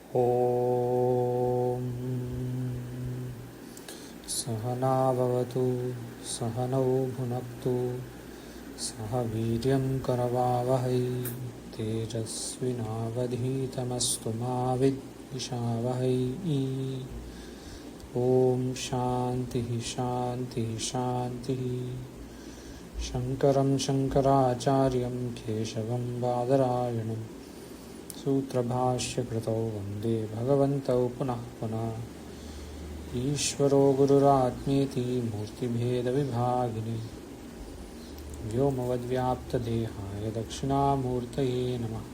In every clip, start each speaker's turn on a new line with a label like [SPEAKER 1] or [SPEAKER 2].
[SPEAKER 1] ॐ सहना भवतु सहनौ भुनक्तु सह वीर्यं करवावहै तेजस्विनावधीतमस्तु मा विद्विषावहै। ॐ शान्तिः शान्तिः शान्तिः। शङ्करं शङ्कराचार्यं केशवं बादरायणं सूत्रभाष्यकृतौ वन्दे भगवन्तौ पुनः पुनः। ईश्वरो गुरुरात्मेति मूर्तिभेदविभागिने व्योमवद्व्याप्तदेहाय दक्षिणामूर्तये नमः।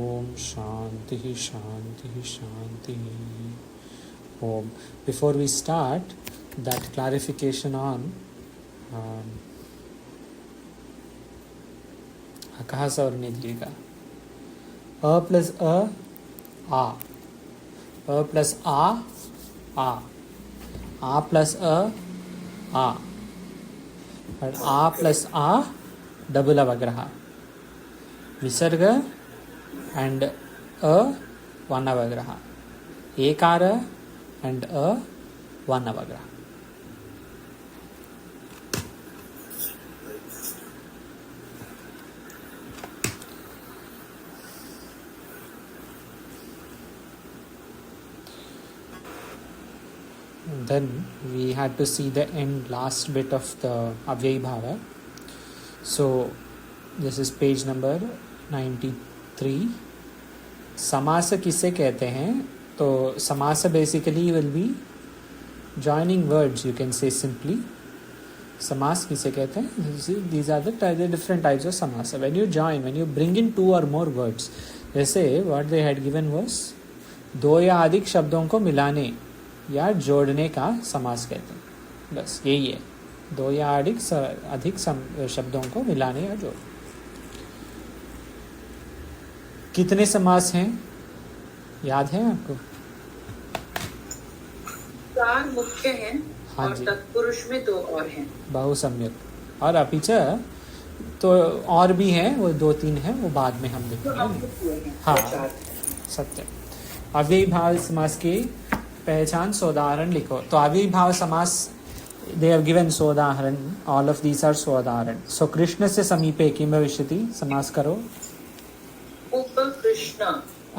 [SPEAKER 1] ॐ शान्तिः शान्तिः शान्तिः। ॐ before we start that clarification on कहाँ से और निद्रिका अ प्लस आ प्लस आ प्लस आ और आ प्लस आ डबल अवग्रह विसर्ग एंड वन अवग्रह एकार एंड वन अवग्रह। Then we had to see the last bit of the Avyay Bhava. So this is page number 93. समास किसे कहते हैं? तो समास basically will be joining words, you can say simply. समास किसे कहते हैं? These are the different types of samasa. When you join, when you bring in two or more words, जैसे what they had given was दो या अधिक शब्दों को मिलाने या जोड़ने का समास कहते हैं। बस यही है, दो या अधिक शब्दों को मिलाने या जोड़ने। कितने समास हैं याद है आपको?
[SPEAKER 2] 4 मुख्य हैं।
[SPEAKER 1] हाँ
[SPEAKER 2] और
[SPEAKER 1] जी,
[SPEAKER 2] तत्पुरुष में 2 और हैं।
[SPEAKER 1] बहु सम्यक। और अपिच तो और भी हैं, वो 2-3 हैं, वो बाद में हम देखेंगे। हाँ सत्य। अव्ययी भाव समास की पहचान सोदाहरण लिखो। तो अव्ययी भाव समास दे हैव गिवन सोदाहरण, ऑल ऑफ दीस आर सोदाहरण। सो कृष्ण से समीपे किम भविष्यति, समास करो।
[SPEAKER 2] उपकृष्ण।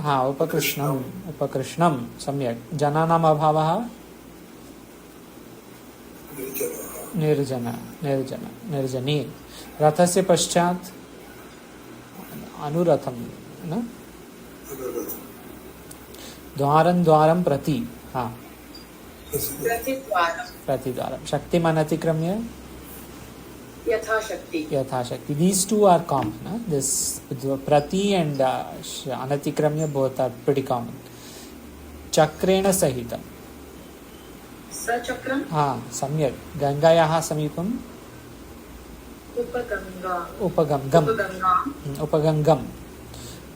[SPEAKER 1] हाँ उपकृष्णम, उपकृष्णम सम्यक। जनानाम अभावः निर्जन, निर्जन निर्जनी। रथस्य पश्चात अनुरथम न द्वारं द्वारं प्रति, हाँ प्रतिद्वारम। शक्तिमान अतिक्रम्य
[SPEAKER 2] यथाशक्ति,
[SPEAKER 1] यथाशक्ति। These two are common. This prati and anatikramiya both are pretty common. चक्रेण सहितम,
[SPEAKER 2] सचक्रम।
[SPEAKER 1] हाँ सम्यक। गंगायाः समीपम
[SPEAKER 2] उपगंगा,
[SPEAKER 1] उपगंगम, उपगंगम।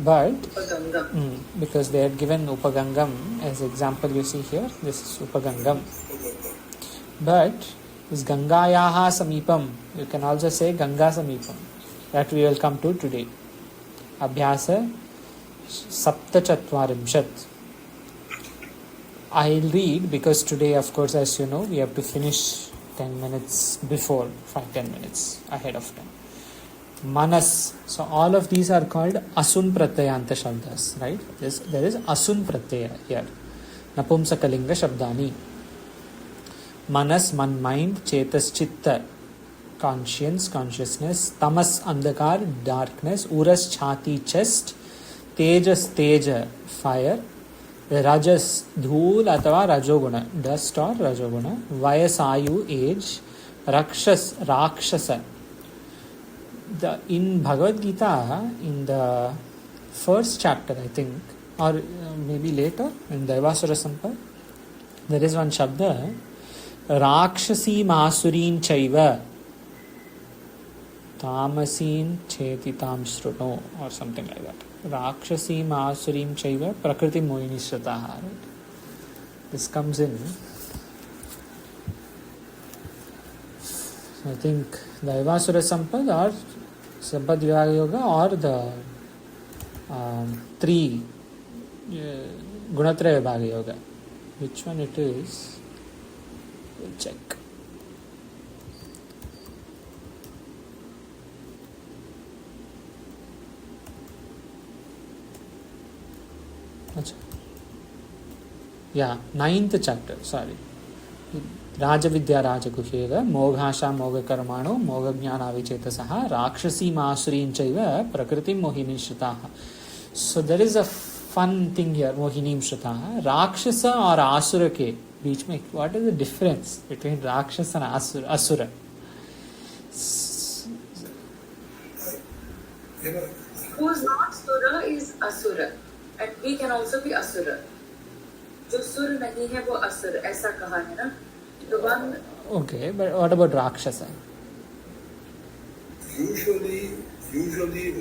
[SPEAKER 1] But
[SPEAKER 2] उपगंगम।
[SPEAKER 1] because they had given upagangam as example, you see here, this is upagangam. But is Gangayaha samipam, you can also say Ganga samipam. That we will come to today. Abhyasa saptachatvarimshat. I'll read because today, of course, as you know, we have to finish 10 minutes before, 5-10 minutes ahead of time. Manas. So all of these are called asun pratyayanta shabdas, right? There is asun pratyaya here. Napumsakalinga shabdani. Manas, mind. Chetas, chitta, conscience, consciousness. Tamas, andakar, darkness. Uras, chhati, chest. Tejas, teja, fire. Rajas, dhul अथवा rajoguna, dust or rajoguna. Vayas, ayu, age. Rakshas, rakshasa. In Bhagavad Gita, in the first chapter, I think, or maybe later, in Daivasura Sampad, there is one shabda, Rakshasi Masurin Chaiva Tamasin Chetitam Shruno, or something like that. Rakshasi Masurim Chaiva Prakriti Mohini Shrataha. Right? This comes in, I think, Daivasura Sampad or Sampad Vivag Yoga, or the 3 Gunatraya Vibhaga Yoga. Which one it is? We'll check. Yeah, 9th chapter, sorry. Rajavidya Rajaguhyeva Moghasha Mogakarmano Mogajnana Vichetasaha Rakshasi Masurin Chaiva Prakritim Mohini Shritaha. So there is a fun thing here, Mohinim Shritaha. Rakshasa or Asura ke beech mein, what is the difference between Rakshasa and Asura?
[SPEAKER 2] Who is not Sura is Asura. And we can also be Asura. जो सुर नहीं है वो असुर, ऐसा कहा है ना. The one.
[SPEAKER 1] Okay, but what about Rakshasa?
[SPEAKER 3] Usually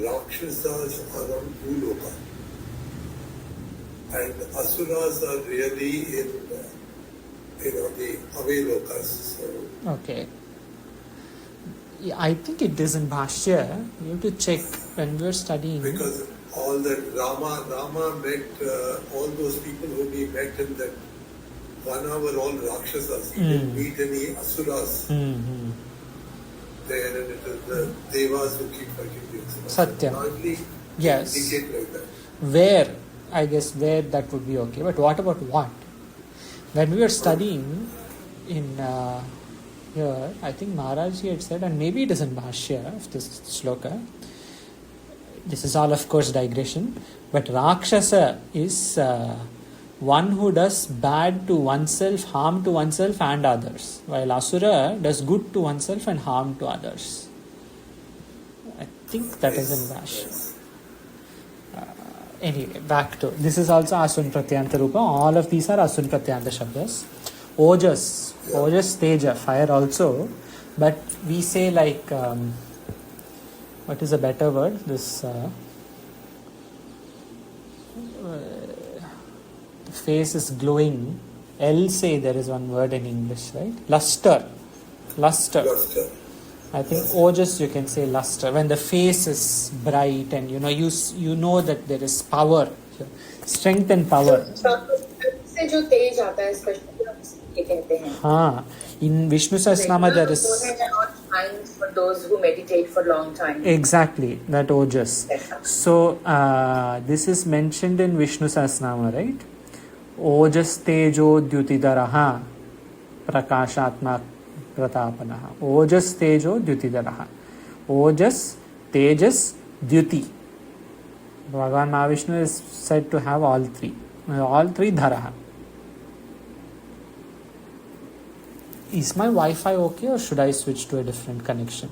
[SPEAKER 3] Rakshasas are on Bhuloka. And Asuras are really in, the Avelokas. So.
[SPEAKER 1] Okay. Yeah, I think it is in Bhashya. You have to check when we were studying.
[SPEAKER 3] Because all that Rama met all those people whom he met in that 1 hour, all Rakshasas. He didn't meet any Asuras there, and it is the Devas who keep fighting the Asuras.
[SPEAKER 1] Satyam.
[SPEAKER 3] Largely
[SPEAKER 1] Yes.
[SPEAKER 3] indicate like that.
[SPEAKER 1] Where, I guess where that would be okay. But what about what? When we were studying in here, I think Maharaj had said, and maybe it is in Bhashya of this shloka. This is all, of course, digression. But Rakshasa is one who does bad to oneself, harm to oneself and others. While Asura does good to oneself and harm to others. I think that is in Bhashya. Anyway, back to this is also Asun Pratyanta Rupa. All of these are Asun Pratyanta Shabdas. Ojas, Ojas Teja, fire also. But we say like, what is a better word? This the face is glowing. Say there is one word in English, right? Luster. I think ojas you can say luster. When the face is bright and you know that there is power, strength and power.
[SPEAKER 2] से जो तेज आता है specially हम ये कहते हैं.
[SPEAKER 1] हाँ, in Vishnu Sahasranama there is.
[SPEAKER 2] For those who meditate for long time.
[SPEAKER 1] Exactly, that ojas. So this is mentioned in Vishnu Sahasranama, right? Ojas tejo dyutidaraha prakashatma pratapanaha. Ojas tejo dyutidaraha. Ojas, tejas, dyuti. Bhagavan Mahavishnu is said to have all three. All three dharaha. Is my Wi-Fi okay or should I switch to a different connection?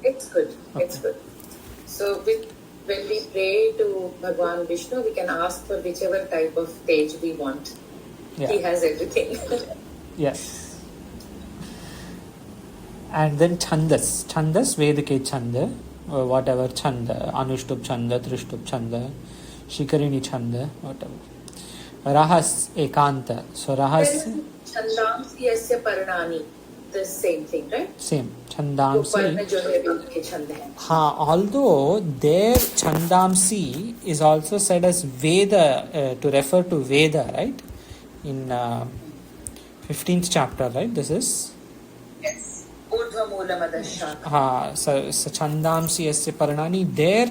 [SPEAKER 2] It's good.
[SPEAKER 1] Okay.
[SPEAKER 2] It's good. So when we pray to Bhagwan Vishnu, we can ask for whichever type of tej we want.
[SPEAKER 1] Yeah.
[SPEAKER 2] He has everything.
[SPEAKER 1] Yes. And then Chandas. Chandas, Vedike Chanda, or whatever Chanda, Anushtup Chanda, Trishtup Chanda, Shikarini Chanda, whatever. Rahas Ekanta. So Rahas.
[SPEAKER 2] Chandamsi yasya parnani. The same thing, right?
[SPEAKER 1] Same. Chandamsi.
[SPEAKER 2] Parna jo hai ke chand hai.
[SPEAKER 1] Although there Chandamsi is also said as Veda, to refer to Veda, right? In 15th chapter, right? This is.
[SPEAKER 2] Yes. Urdhva Moolam Adashaka.
[SPEAKER 1] So Chandamsi yasya parnani. There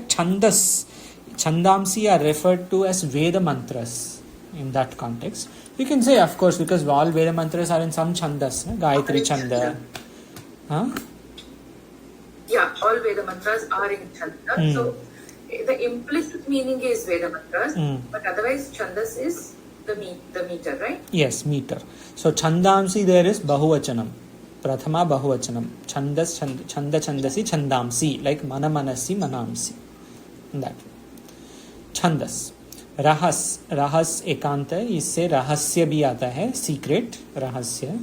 [SPEAKER 1] Chandamsi are referred to as Veda mantras in that context. You can say, of course, because all Veda mantras are in some chandas, Gayatri Chanda. Huh?
[SPEAKER 2] Yeah, all Veda mantras are in chanda. So the implicit meaning is Veda mantras, but otherwise chandas is the meter, right?
[SPEAKER 1] Yes, meter. So Chandamsi there is Bahuvachanam. Prathama Bahuvachanam. Chandas, Chanda Chandasi, Chandamsi. Like Mana Manasi, Manamsi. That. Chandas. Rahas ekanta, इससे रहस्य भी आता है, secret रहस्य,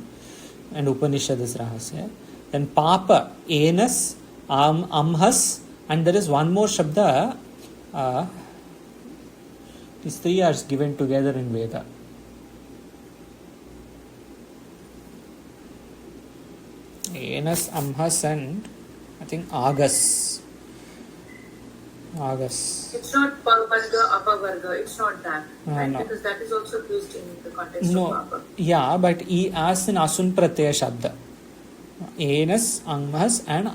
[SPEAKER 1] and Upanishad is rahasya. Then papa, enas, amhas, and there is one more shabda. These three are given together in Veda. Enas, amhas, and I think agas. Agas.
[SPEAKER 2] It's not Pavarga, Apavarga, it's not that. Right?
[SPEAKER 1] No.
[SPEAKER 2] Because that is also used in the context of
[SPEAKER 1] No.
[SPEAKER 2] Papa.
[SPEAKER 1] Yeah, but he as in Asun Pratyaya Shabda. Enas, Angmas and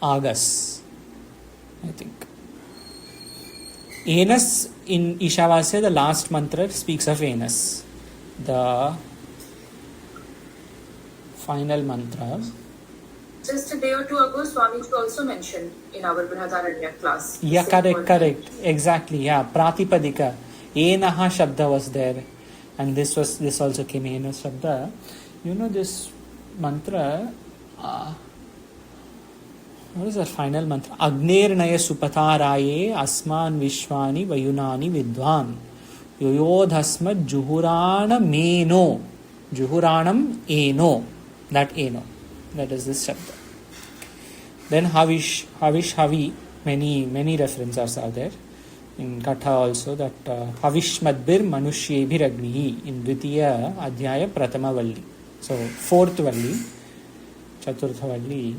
[SPEAKER 1] Agas. I think. Enas in Ishavasya, the last mantra speaks of Enas. The final mantra.
[SPEAKER 2] Just a day or two ago, Swamiji also mentioned in our Brihadaranya class.
[SPEAKER 1] Yeah,
[SPEAKER 2] Same word.
[SPEAKER 1] correct. Exactly, yeah. Pratipadika. Enaha Shabda was there. And this also came Enas Shabda. You know this mantra, what is the final mantra? Agnernaye supataraye asman vishwani vayunani vidwan. Yoyodhasmad juhurana meno. Juhuranam eno. That eno. That is this Shabda. Then Havish, Havi, many references are there. In Katha also that Havishmadbir Manushebhir Agnihi in Dvitiya Adhyaya Pratama Valli. So fourth Valli, Chaturtha Valli.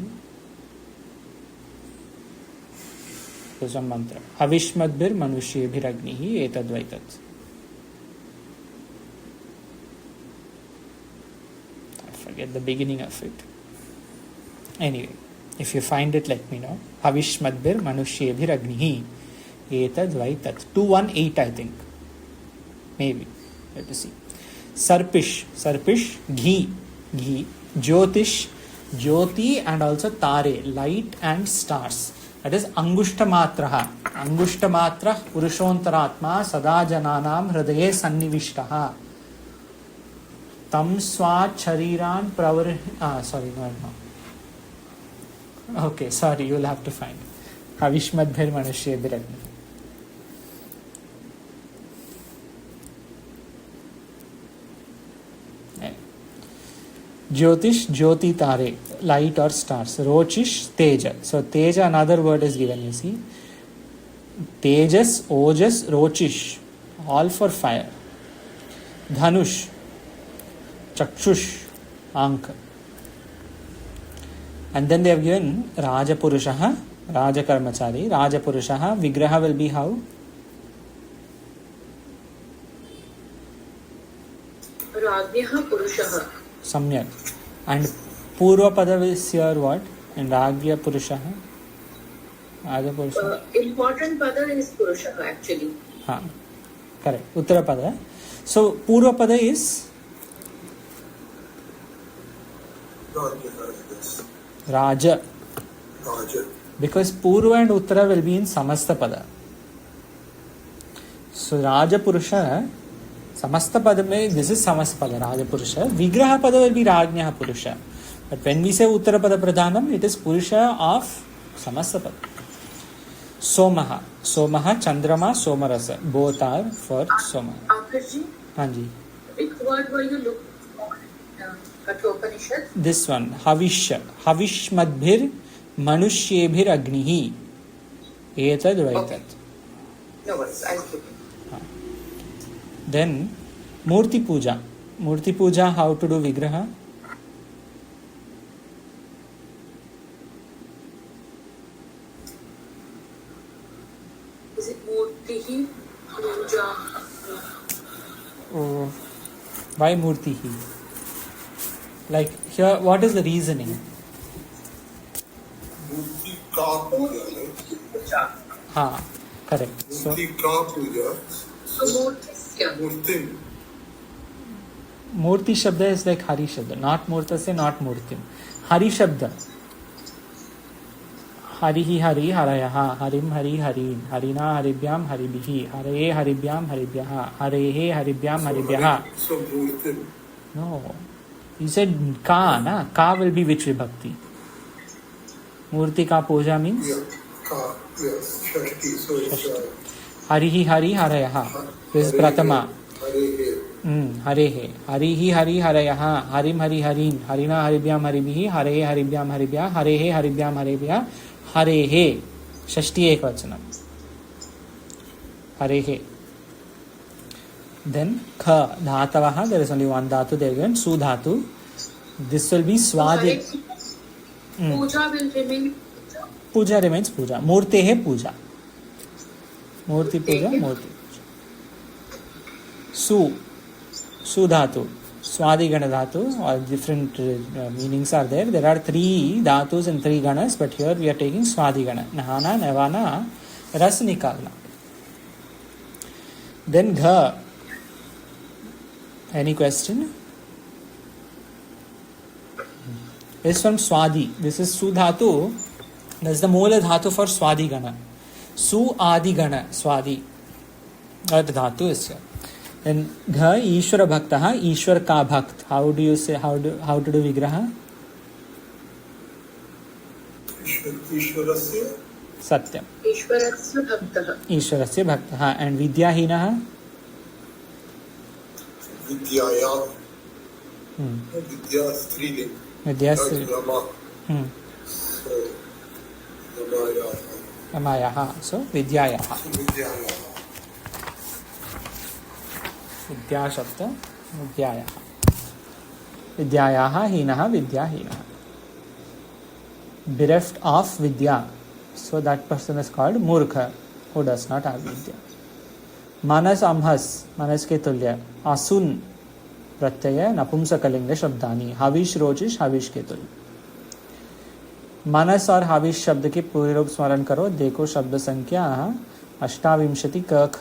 [SPEAKER 1] So some mantra. Havishmadbir Manushebhir Agnihi Etadvaitat. I forget the beginning of it. Anyway, if you find it, let me know. Havishmadbir Manushebhir Agnihi Etadvaitat. 218, I think. Maybe. Let us see. Sarpish, ghee. Jyotish, Jyoti and also Tare, light and stars. That is Angushtamatra. Angushtamatra Purushontaratma Sada Jananam Hridaye Sannivishtaha. Tam Swat Shariran Pravar. No. Okay, sorry, you'll have to find. Havishmadbhir Manushebhir Agnihi. Jyotish, Jyoti Tare, light or stars. Rochish, Teja. So Teja, another word is given, you see. Tejas, Ojas, Rochish, all for fire. Dhanush, Chakshush, Anka. And then they have given Rajapurushaha, Rajakarmachari. Rajapurushaha, Vigraha will be how?
[SPEAKER 2] Ragyaha Purushaha.
[SPEAKER 1] Samyak. And Purva Pada is here what? And Ragya Purushaha? Raja Purushaha?
[SPEAKER 2] Important Pada is Purushaha actually.
[SPEAKER 1] Correct. Uttara Pada. So Purva Pada is? Raja. Because Purva and Uttara will be in Samasta Pada. So Raja Purusha, Samasta Pada mein, this is Samasta Pada, Raja Purusha. Vigraha Pada will be Rajnyaha Purusha. But when we say Uttara Pada Pradhanam, it is Purusha of Samasta Pada. Somaha. Somaha, Chandrama, Somarasa. Both are for Soma.
[SPEAKER 2] Ankarji,
[SPEAKER 1] Hanji.
[SPEAKER 2] which word were you looking for in Kathopanishad?
[SPEAKER 1] This one, Havish. Havishmadbhir Manushebhir Agnihi. Etad Vaitat.
[SPEAKER 2] Okay. No worries, I'll keep it.
[SPEAKER 1] Then Murti Puja. Murti Puja, how to do Vigraha?
[SPEAKER 2] Is it Murtihi Puja?
[SPEAKER 1] Oh, why Murtihi? Like here, what is the reasoning?
[SPEAKER 3] Murti Ka Puja, right?
[SPEAKER 2] Puja.
[SPEAKER 1] Ha, correct. So
[SPEAKER 3] Murti Ka Puja.
[SPEAKER 2] So Murtisya.
[SPEAKER 3] Murtim.
[SPEAKER 1] Murti Shabda is like Hari Shabda. Not Murtasya, not Murtim. Hari Shabda. Harihi Hari Harayaha. Harim Hari Harin. Harina Haribhyam Haribihi. Haraye Haribhyam Haribhyaha. Harehe Haribhyam Haribhyaha.
[SPEAKER 3] So Murtim.
[SPEAKER 1] No. You said Ka, na? Ka will be which vibhakti? Murti Ka Puja means?
[SPEAKER 3] Yeah. Ka. Yes. Shashti. So it's
[SPEAKER 1] Harihi Hari Harayaha. This is Pratama. Harehe. Harihi Hari Harayaha. Harim Hari Harin. Harina Haribhyam Haribihi. Harehe Haribhyam Haribhya. Harehe Haribhyam Haribhya. Harehe. Shashti Ekvachanam. Harehe. Then Kha. Dhatavaha. There is only one dhatu there again. Su dhatu. This will be Swadi.
[SPEAKER 2] Puja will remain
[SPEAKER 1] Puja remains Puja. Murtehe Puja. Murti puja, murti puja. Su dhatu, Swadi Gana dhatu, or different meanings are there. There are 3 dhatus and 3 ganas, but here we are taking Swadi Gana. Nahana, Navana, Ras Nikalna. Then Gha. Any question? This is from Swadi. This is Su dhatu. That's the Moola dhatu for Swadi Gana. Su Adi Gana, Swadi. That dhatu is here. And Gha Ishwara Bhaktaha, Ishwar ka Bhakt. How do you say, how to do Vigraha?
[SPEAKER 3] Ishwarasya
[SPEAKER 1] Satyam.
[SPEAKER 2] Ishwarasya bhaktaha.
[SPEAKER 1] Ishwarasya Bhaktaha. And Vidyahinaha?
[SPEAKER 3] Vidyaya. Vidya Striling.
[SPEAKER 1] Vidyasri.
[SPEAKER 3] Rama. So, Ramaya.
[SPEAKER 1] Amayaha. So Vidyayaha.
[SPEAKER 3] Vidyaya.
[SPEAKER 1] Vidya Shabda. Vidyayaha. Vidyayaha hinaha Vidyahinaha. Bereft of Vidya. So that person is called Murkha, who does not have Vidya. Manas Amhas. Manas ke tulya. Asun. प्रत्यय नपुंसकलिंग शब्दानी हविष रोचिष हविष के तुल्य. मनस और हविष शब्द के पूरे रूप स्मरण करो. देखो शब्द संख्या 28 क ख.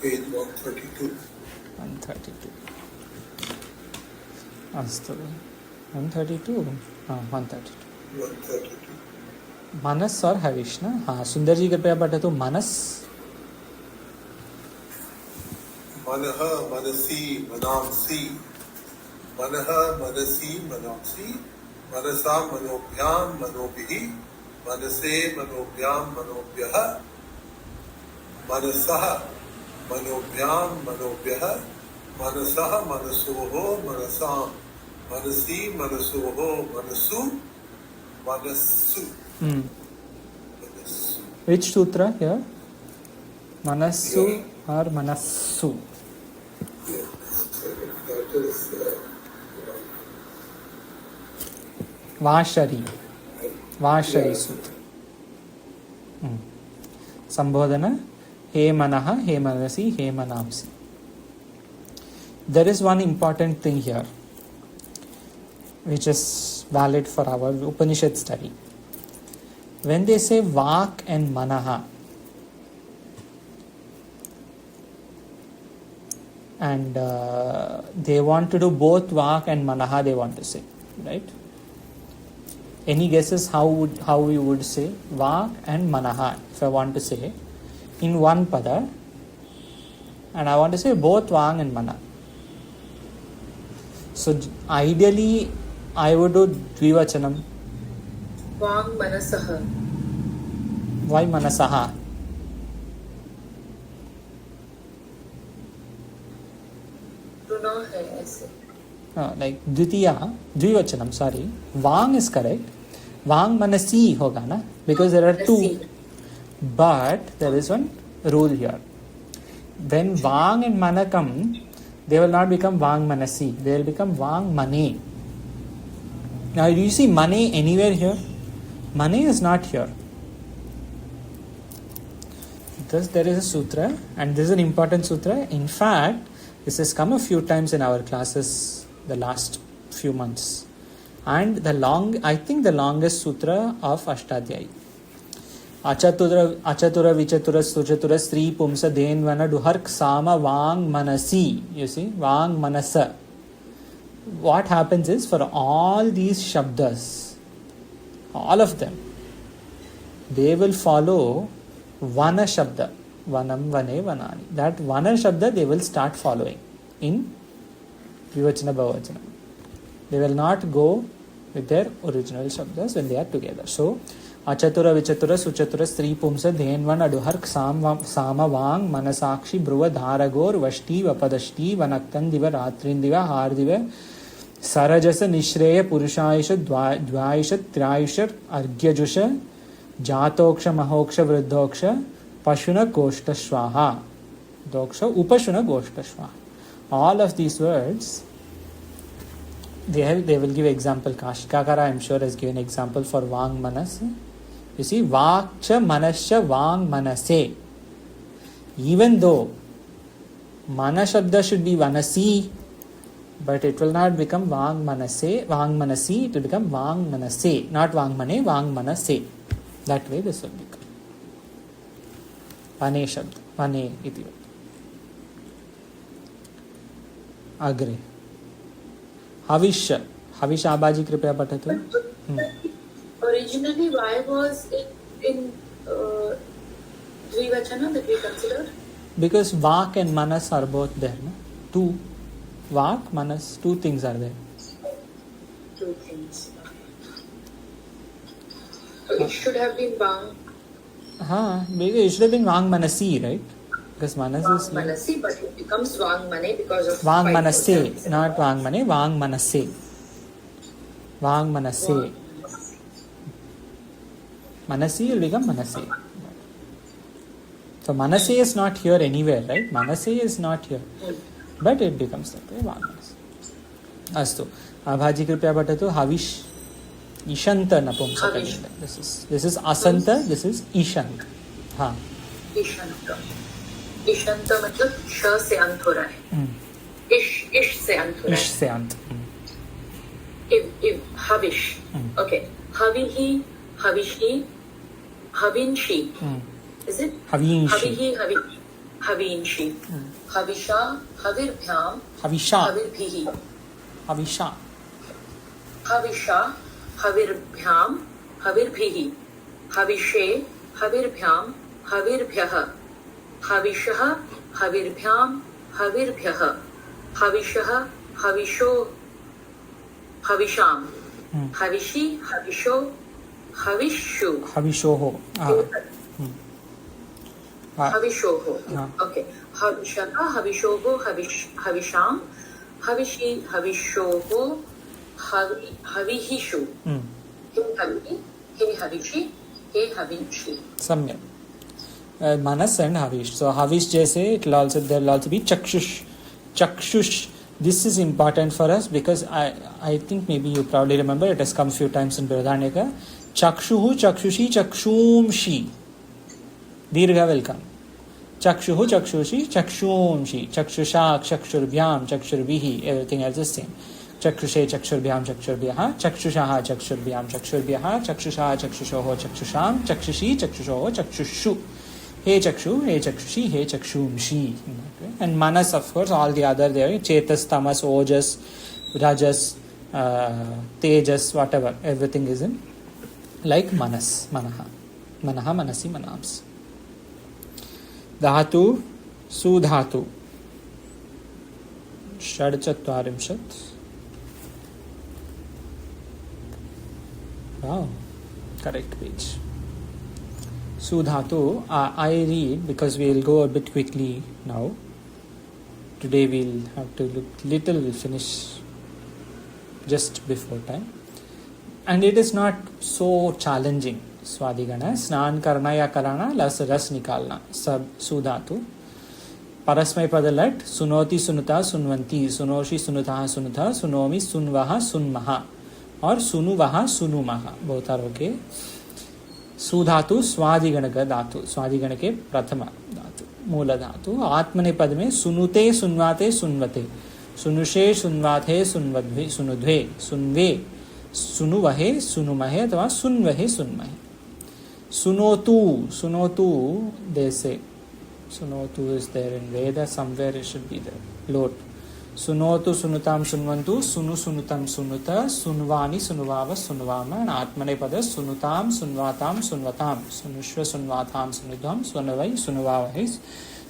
[SPEAKER 3] Page 132.
[SPEAKER 1] 132. अस्तु 132. 132.
[SPEAKER 3] 132.
[SPEAKER 1] मनस और हविष ना. हाँ सुंदर जी कृपया पढ़े तो मनस.
[SPEAKER 3] मनः मनसि मनांसि मनः मनसि मनांसि मनसा मनोभ्यां मनोभिः मनसे मनोभ्यां मनोभ्यः मनसः मनोभ्यां मनोभ्यः मनसः मनसोः मनसां मनसि मनसोः मनसु मनस्सु.
[SPEAKER 1] Which sutra here? Manasu or Manassu?
[SPEAKER 3] That is
[SPEAKER 1] Vashari. Vashari sutra. Sambodhana. He manaha, he manasi, he manamsi. There is one important thing here which is valid for our Upanishad study. When they say Vak and Manaha, and they want to do both Vak and Manaha, they want to say, right? Any guesses how we would say Vak and Manaha? If I want to say in one pada, and I want to say both Vak and Mana. So ideally, I would do Dvivachanam.
[SPEAKER 2] Vang manasaha.
[SPEAKER 1] Why Manasaha?
[SPEAKER 2] Pruno hai aise.
[SPEAKER 1] Like Dvitiya, Dvivachanam, sorry. Vang is correct. Vang Manasi hoga na, because there are two. But there is one rule here. When Vang and Mana come, they will not become Vang Manasi. They will become Vang Mane. Now, do you see Mane anywhere here? Mane is not here. Thus, there is a sutra, and this is an important sutra. In fact, this has come a few times in our classes the last few months. And I think the longest sutra of Ashtadhyayi. Achatura vichatura suchatura sri pumsa denvana duhark sama vang manasi. You see, vang manasa. What happens is, for all these shabdas, all of them, they will follow vana shabda. Vanam, vane, vanani. That vana shabda they will start following in vivachana bhavachana. They will not go with their original shabdas when they are together. So, Achatura vichatura suchatura stri pumsa dhenvan aduhark sama vang manasakshi bruva dharagor vashti vapadashti vanaktan diva ratrin diva hardiva sarajasa nishreya purushayisha dvaisha trayisha argyajusha jatoksha mahoksha vruddhoksha pashuna goshta swaha doksha upashuna goshta swaha. All of these words they will give example. Kashikakara, I am sure, has given example for Vang Manas. You see, Vakcha Manascha Vang Manase. Even though Mana Shabda should be Vanasi, but it will not become Vang Manase, Vang Manasi, it will become Vang Manase, not Vang Mane, Vang Manase. That way this will become. Vane Shabda, Vane iti. Agre. Havish. Havish Abaji कृपया पठतु.
[SPEAKER 2] Originally, why was it in Dvivachana that we considered?
[SPEAKER 1] Because Vak and Manas are both there. No? Two. Vak, Manas, two things are there.
[SPEAKER 2] Two things. So it should have been Vang.
[SPEAKER 1] Because it should have been Vang Manasi, right? Because Manas is.
[SPEAKER 2] Vang Manasi, but it becomes Vang Mane because of.
[SPEAKER 1] Vang Manase, not Vang Mane, Vang Manase. Vang Manase. Manasi will become Manase. So Manase is not here anywhere, right? Manase is not here. But it becomes that way, Vang Manase. Astu. Abhaji कृपया पठतु. Havish. Ishanta napumsaka. This is Asanta, this is Ishant. हाँ.
[SPEAKER 2] Ishanta. Ishanta मतलब श से अंत हो रहा है. इश से अंत हो रहा है.
[SPEAKER 1] इश से अंत.
[SPEAKER 2] If Havish. Okay. Havihi, Havishi, Havinshi. Is it?
[SPEAKER 1] Havinshi.
[SPEAKER 2] Havihi, Havinshi. Havisha, Havirbhyam.
[SPEAKER 1] Havisha.
[SPEAKER 2] Havirbhihi.
[SPEAKER 1] Havisha.
[SPEAKER 2] Havisha, Havirbhyam, Havirbhihi. Havishe, Havirbhyam, Havirbhyah. Havishah, Havirbhyam, Havirbhyah. Havishah, Havisho, Havisham. Havishi, Havisho, Havishu.
[SPEAKER 1] Havishoho.
[SPEAKER 2] Havishoho. Okay. Havishah, Havishoho, Havisham. Havishi, Havishoho, Havihishu. He Havihi, he Havishi, he Havinshi.
[SPEAKER 1] Samyak. Manas and Havish. So Havish jaise, there will also be Chakshush. Chakshush. This is important for us because I think maybe you probably remember it has come few times in Brihadaranyaka. Chakshuhu, Chakshushi, Chakshumshi. Dirgha will come. Chakshuhu, Chakshushi, Chakshumshi. Chakshusha, Chakshurbhyam, Chakshurbihi. Everything else is same. Chakshushe, Chakshurbhyam, Chakshurbyah. Chakshushaha, Chakshurbyam, Chakshurbyah. Chakshusha, Chakshushoho, Chakshusham. Chakshushi, Chakshushoho, Chakshushu. He Chakshu, He Chakshushi, He Chakshumshi. And Manas, of course, all the other there. Chetas, Tamas, Ojas, Rajas, Tejas, whatever. Everything is in like Manas, Manaha. Manaha, Manasi, Manams. Dhatu, Sudhatu. Shadchatvarimshat. Wow, correct page. Sudhatu, I read because we will go a bit quickly now. Today we'll have to look little, we'll finish just before time. And it is not so challenging. Swadigana, Snan karna ya karana, ras nikalna. Sab Sudhatu. Parasmay padalat, Sunoti Sunuta Sunvanti, Sunoshi Sunutaha Sunutha, Sunomi Sunvaha Sunmaha. Or Sunuvaha Sunumaha. Both are okay. सुधातु स्वादिगणक धातु स्वादिगण के प्रथम धातु मूल धातु आत्मने पद में सुनुते सुन्वाते सुन्वते सुनुषे सुन्वाथे सुन्वद्वे सुनुध्वे सुन्वे सुनुवहे सुनुमहे अथवा सुन्वहे सुन्महे सुनोतु सुनोतु देसे सुनोतु is there in Veda somewhere it should be there lot सुनोतु सुनुताम सुनवंतु सुनु सुनुतम सुनुता सुनवानी सुनवाव सुनवाम and आत्मने पद सुनुताम सुनवाताम सुनवताम सुनुष्व सुनवाताम सुनुध्वम सुनवै सुनवावहै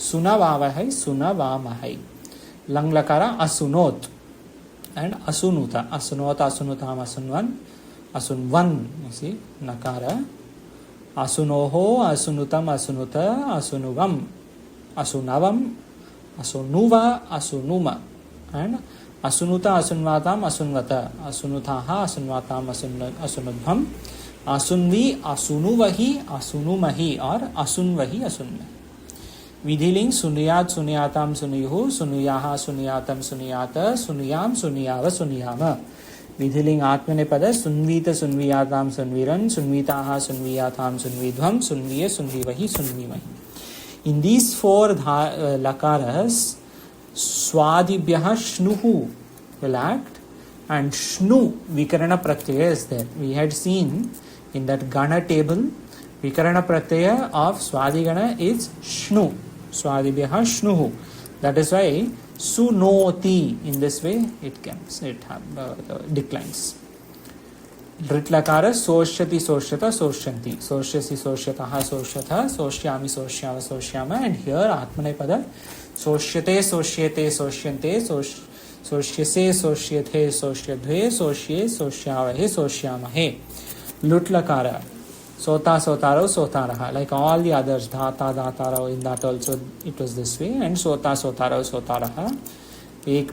[SPEAKER 1] सुनवावहै सुनवामहै lung लकारा असुनोत and asunuta asunota asunutam asunvan asunvan you see nakara asunoho asunutam asunuta asunuvam asunavam asunuva asunuma and asunuta asunvatam asunvata asunutaha asunvatam asunudvam asunvi asunuvahi asunumahi or asunvahi asunvahi विधिलिंग सुनियात सुनियाताम सुनियुहु सुनियाहा सुनियातम सुनियात सुनियाम सुनियाव सुनियाम विधिलिंग आत्मनेपद सुन्वीत सुन्वीयाताम सुन्वीरन सुन्वीताः सुन्वीयाताम सुन्वीध्वम सुन्वीय सुन्वीवहि सुन्वीमहि. In these four lakaras, swadibhyah shnuhu will act, and shnu vikarana pratyaya is there. We had seen in that gana table, vikarana pratyaya of swadigana is shnu. Swadibhyah shnuhu. That is why sunoti, in this way it comes, declines. Ritlakara soshyati soshyata sosyanti. Sosyasi sosyataha sosyatha sosyami sosyava sosyama. And here atmanepada sosyate sosyate sosyante sosyase sosyathe sosyadhve sosye sosyavahe sosyamahe. Lutlakara sota sotaro sotaraha. Like all the others, dhata dhataro, in that also it was this way. And sota sotaro sotaraha. Ek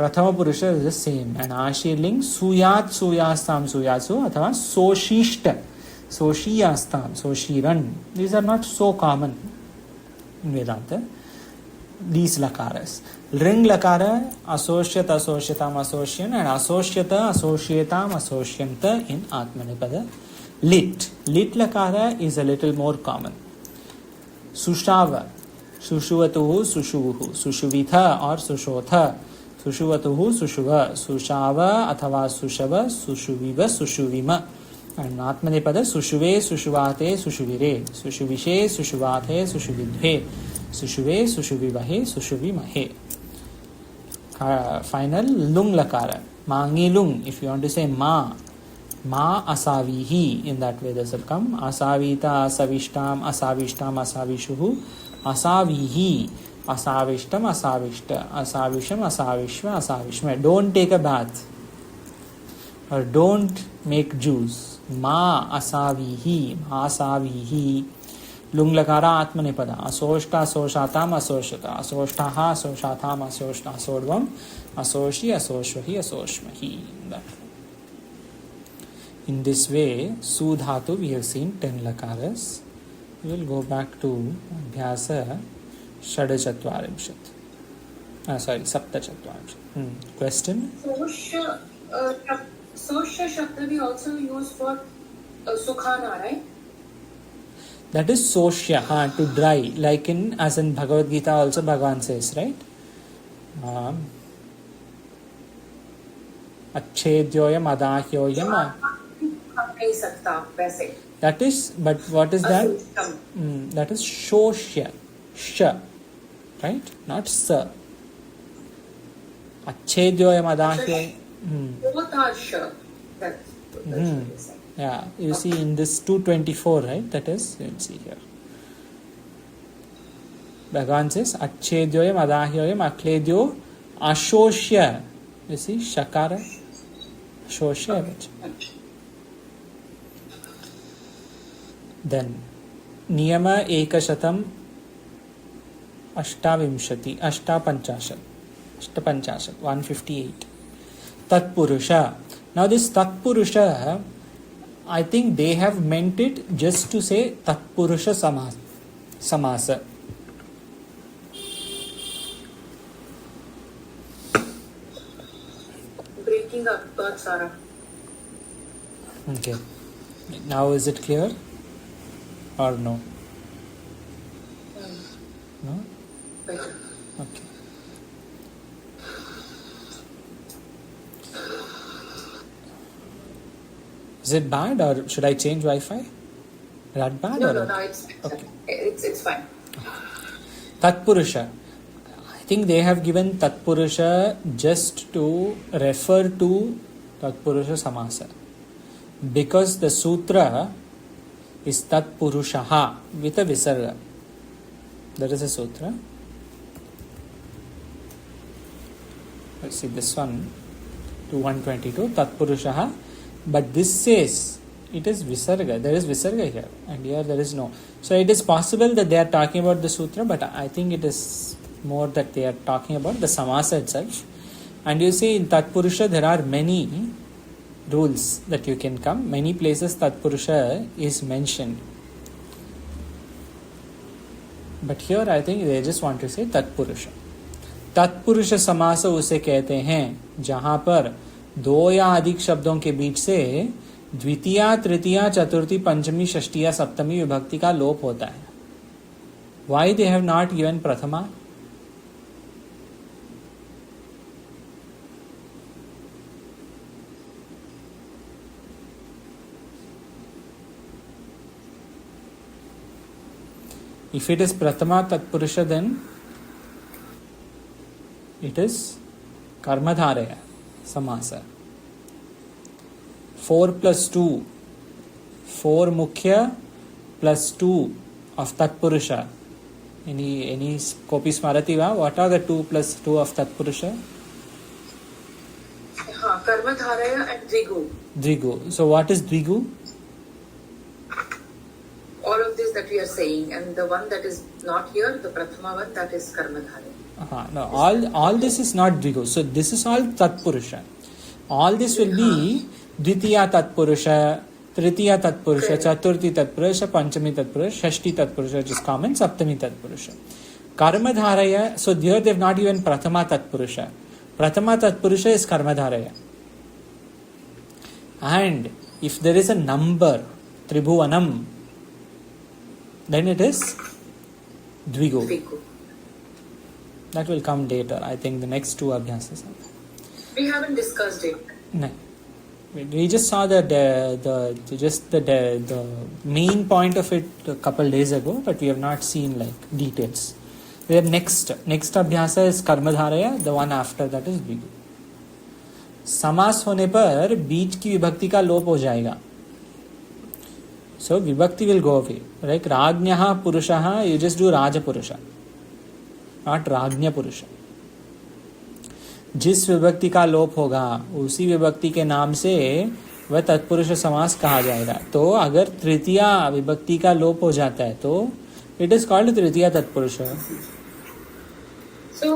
[SPEAKER 1] प्रथम पुरुष is the same. And आशीर्लिंग सुयात सुयास्ताम सुयासु अथवा सोशिष्ट सोशियास्ताम सोशीरन. These are not so common in Vedanta. These लकारस रिंग लकार असोष्यत असोष्यताम असोष्यन एंड असोष्यत असोष्यताम असोष्यंत इन आत्मनेपद. लिट लकार is a little more common. सुषाव सुषुवतु सुषुवु सुषुविथ और सुषोथ. सुषुवतु सुषुव सुषाव अथवा सुषव सुषुविव सुषुविम. एंड आत्मनेपद सुषुवे सुषुवाते सुषुविरे सुषुविशे सुषुवाते सुषुविद्वे सुषुवे सुषुविवहे सुषुविमहे. फाइनल लुंग लकार मांगी लुंग. If you want to say मा असावीहि, in that way this will come. असावीता असविष्टाम असाविष्टाम असाविषुः असावीहि असाविष्टम असाविष्ट असाविषम असाविश्व असाविष्म. डोंट टेक अ बाथ और डोंट मेक जूस. मा असावीहि मासावीहि. लुंग लकारा आत्मनेपद असोष्टा असोषाताम असोषता असोष्टाः असोषाताम असोष्टा असोर्वम असोषि असोष्वहि असोष्महि. In this way, su dhatu we have seen 10 lakaras. We will go back to Abhyasa Shadachatvarimshat. Saptachatvarimshat. Question?
[SPEAKER 2] Sosya Shabda we also use for Sukhana, right?
[SPEAKER 1] That is Sosya, to dry. Like as in Bhagavad Gita also Bhagavan says, right? Achedyoyam adahyoyam. That is, but what is that? That is Shosya. Sh. Right? Not Sa. Achedyoyam adahyoyam.
[SPEAKER 2] Both are Sh. That's what you're saying.
[SPEAKER 1] Yeah, you see in this 224, right? That is, you will see here. Bhagavan says, Achedyoyam adahyoyam akledyo ashosya. You see, Shakara. Ashosya. Then, Niyama ekashatam ashtavimshati, ashtapanchashat, 158. Tatpurusha. Now this Tatpurusha, I think they have meant it just to say Tatpurusha samasa.
[SPEAKER 2] Breaking up thoughts, Sarah.
[SPEAKER 1] Okay. Now is it clear? Or no? No?
[SPEAKER 2] Better.
[SPEAKER 1] Okay. Is it bad or should I change Wi-Fi? That bad?
[SPEAKER 2] No, it's
[SPEAKER 1] okay.
[SPEAKER 2] It's fine.
[SPEAKER 1] Tatpurusha. I think they have given Tatpurusha just to refer to Tatpurusha samasa. Because the sutra is Tatpurushaha with a visarga. That is a sutra. Let's see this one to 122 Tatpurushaha. But this says it is visarga. There is visarga here, and here there is no. So it is possible that they are talking about the sutra, but I think it is more that they are talking about the samasa itself. And you see in Tatpurusha there are many rules that you can come. Many places Tatpurusha is mentioned. But here I think they just want to say Tatpurusha. तत्पुरुष समास उसे कहते हैं जहां पर दो या अधिक शब्दों के बीच से द्वितीया, तृतीया, चतुर्थी, पंचमी, षष्ठी या सप्तमी विभक्ति का लोप होता है. Why they have not given prathama? If it is prathama tatpurusha, then it is karmadharaya samasa. 4 plus 2, 4 mukhya plus 2 of tatpurusha. Any kopi smarati va? What are the 2 plus 2 of tatpurusha?
[SPEAKER 2] Karmadharaya and Dvigu.
[SPEAKER 1] Dvigu. So what is Dvigu?
[SPEAKER 2] All of this that we are saying, and the one that is not here, the Prathama one, that is Karmadharaya.
[SPEAKER 1] No, all this is not Dvigu. So this is all tatpurusha. All this will be Dvitiya tatpurusha, Tritiya tatpurusha, Chaturthi tatpurusha, Panchami tatpurusha, Shashti tatpurusha, which is common, Saptami tatpurusha. Karmadharaya, so here they have not even Prathama tatpurusha. Prathama tatpurusha is Karmadharaya. And if there is a number, Tribhuvanam, then it is Dvigu. That will come later. I think the next 2 abhyasas.
[SPEAKER 2] We haven't discussed it.
[SPEAKER 1] No. We just saw the main point of it a couple days ago, but we have not seen like details. We have next abhyasa is Karmadharaya, the one after that is Dvigu. समास होने पर बीच की विभक्ति का लोप हो जाएगा. So vibhakti will go away. Like Rajnyaha Purushaha, you just do Raja Purusha, not Rajnya Purusha. जिस विभक्ति का लोप होगा उसी विभक्ति के नाम से वह तत्पुरुष समास कहा जाएगा. तो अगर तृतीया विभक्ति का लोप हो जाता है तो इट इज कॉल्ड तृतीया तत्पुरुष.
[SPEAKER 2] So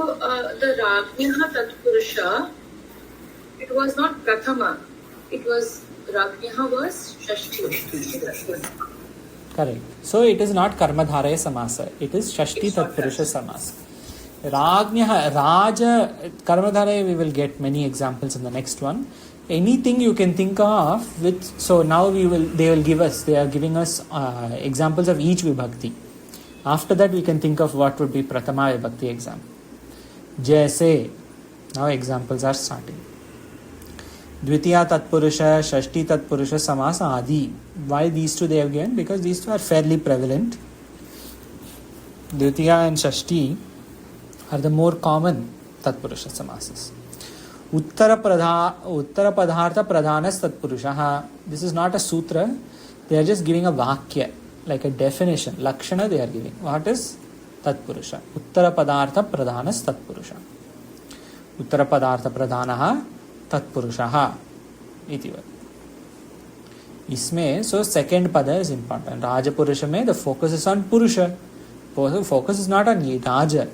[SPEAKER 2] the Rajnyaha Tatpurusha, it was not Prathama. It was Rajnyaha was Shashti.
[SPEAKER 1] Correct. So it is not Karmadharaya Samasa. It is Shashti Tatpurusha Samasa. Rajnyaha, Raja, Karmadharaya, we will get many examples in the next one. Anything you can think of with, so now they are giving us examples of each vibhakti. After that we can think of what would be Prathama vibhakti example. Jaise, now examples are starting. Dvitiya Tatpurusha, Shashti Tatpurusha, Samasa, Adi. Why these 2 they have given? Because these 2 are fairly prevalent. Dvitiya and Shashti are the more common Tatpurusha Samasas. Uttara Padartha Pradhanas Tatpurushaha. This is not a sutra. They are just giving a vakya, like a definition. Lakshana they are giving. What is Tatpurusha? Uttara Padartha Pradhanas Tatpurusha. Uttara Padartha Pradhanaha Tatpurushaha. Iti. इसमें so second pada is important. Raja Purusha mein the focus is on Purusha. Focus is not on Raja.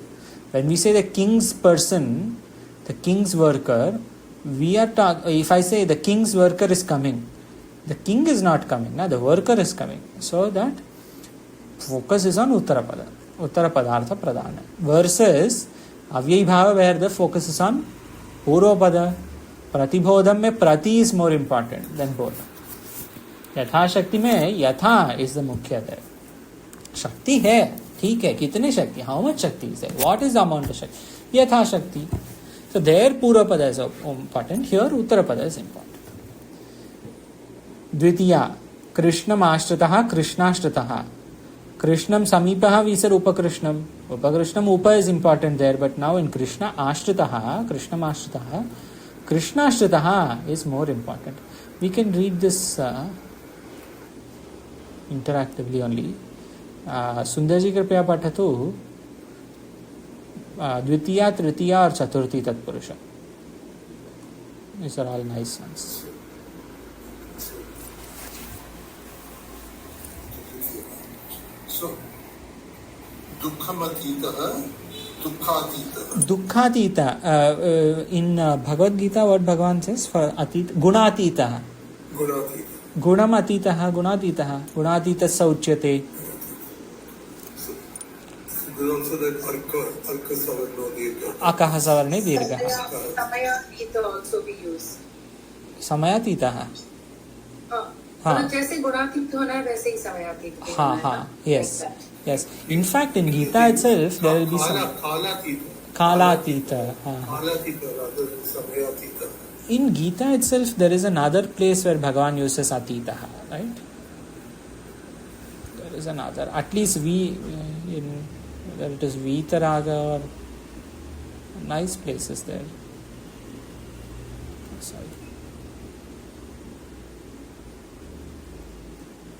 [SPEAKER 1] When we say the king's person, the king's worker, we are if I say the king's worker is coming, the king is not coming, the worker is coming. So that focus is on Uttarapada, Uttarapadartha Pradhana. Versus Avyayibhava, where the focus is on Purvapada. Pratibodham mein Prati is more important than Bodham. Yatha Shakti mein Yatha is the mukhya there. Shakti hai. ठीक है, कितने शक्ति, how much shakti is there, what is the amount of shakti, यथा शक्ति. So there पूर्व पद is important, here उत्तर पद इज इंपॉर्टेंट. द्वितीया कृष्णमाश्रितः कृष्णाश्रितः. कृष्णम समीपः वी सेड उपकृष्णम. उपकृष्णम उप is important there, but now in कृष्ण आश्रितः, कृष्णमाश्रितः, कृष्णाश्रितः is more important. We can read this interactively only. Sundar ji कृपया पठतु द्वितीया, तृतीया और चतुर्थी तत्पुरुष. These are all nice ones.
[SPEAKER 3] So, Dukkhamatitah, Dukkhatitah.
[SPEAKER 1] Dukkhatita. In Bhagavad Gita, what Bhagavan says for Atita? Gunatitah.
[SPEAKER 3] Gunatitah.
[SPEAKER 1] Gunam atitah, gunatitah. Gunatitah sauchyate.
[SPEAKER 3] Also that Arka Savarno Dirgha.
[SPEAKER 1] Akaha Savarne Dirgha.
[SPEAKER 2] Samaya Ita also we use.
[SPEAKER 1] समयातीतः.
[SPEAKER 2] हाँ,
[SPEAKER 1] हाँ.
[SPEAKER 2] मतलब जैसे गुणातीत होना है वैसे ही समयातीत भी
[SPEAKER 1] हाँ
[SPEAKER 2] होना है
[SPEAKER 1] हाँ
[SPEAKER 2] ना?
[SPEAKER 1] yes
[SPEAKER 2] Like that.
[SPEAKER 1] yes. In fact, in Gita itself there will be some Kalatita.
[SPEAKER 3] Kalatita rather than Samayatita.
[SPEAKER 1] In Gita itself there is another place where Bhagavan uses Atita, right? There is another. At least in whether it is Vitaraga or nice places there. Sorry.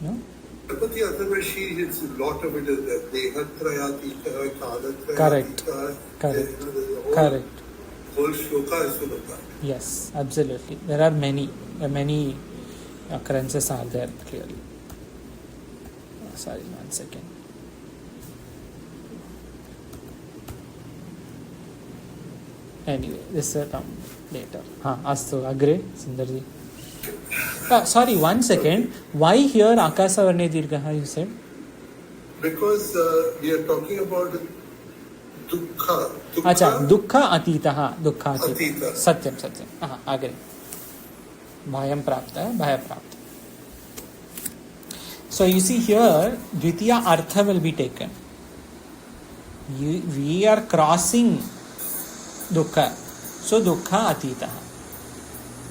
[SPEAKER 1] No?
[SPEAKER 3] But the other way, it's a lot of it is that Dehatrayatita, Kalatrayatita.
[SPEAKER 1] Correct. Correct.
[SPEAKER 3] Whole shloka is full of that.
[SPEAKER 1] Yes, absolutely. There are many occurrences are there clearly. Sorry, 1 second. Anyway, this will come later. Astu, agre, Sundarji. Sorry, 1 second. Why here Akasa Varne Dirghaha, you said?
[SPEAKER 3] Because we are talking about Dukkha.
[SPEAKER 1] Acha, Dukkha Atitaha. Dukkha
[SPEAKER 3] Atita.
[SPEAKER 1] Satyam. Agre. Bhayam Prapta, Bhaya Prapta. So you see here, Dvitiya Artha will be taken. We are crossing Dukkha. So Dukkha Atitaha.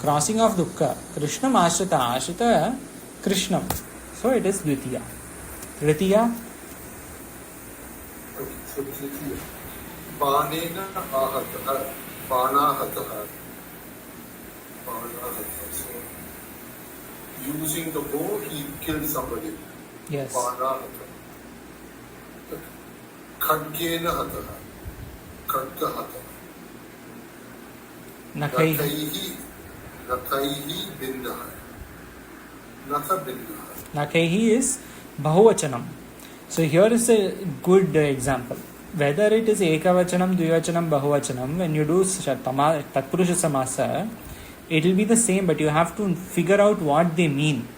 [SPEAKER 1] Crossing of Dukkha. Krishnam Ashrita Krishnam. So it is Dvitiya. Tritiya.
[SPEAKER 3] Okay, so Tritiya. Banena Ahataha. Banahataha. So using the bow, he killed somebody.
[SPEAKER 1] Yes.
[SPEAKER 3] Banahataha. Khadgena Hataha. Khadgahataha.
[SPEAKER 1] Nakhaihi.
[SPEAKER 3] Nakhaihi binnaha. Nakha binnaha.
[SPEAKER 1] Nakhaihi is Bahuvachanam. So here is a good example. Whether it is Ekavachanam, Dvivachanam, Bahuvachanam, when you do Tatpurusha Samasa, it will be the same, but you have to figure out what they mean.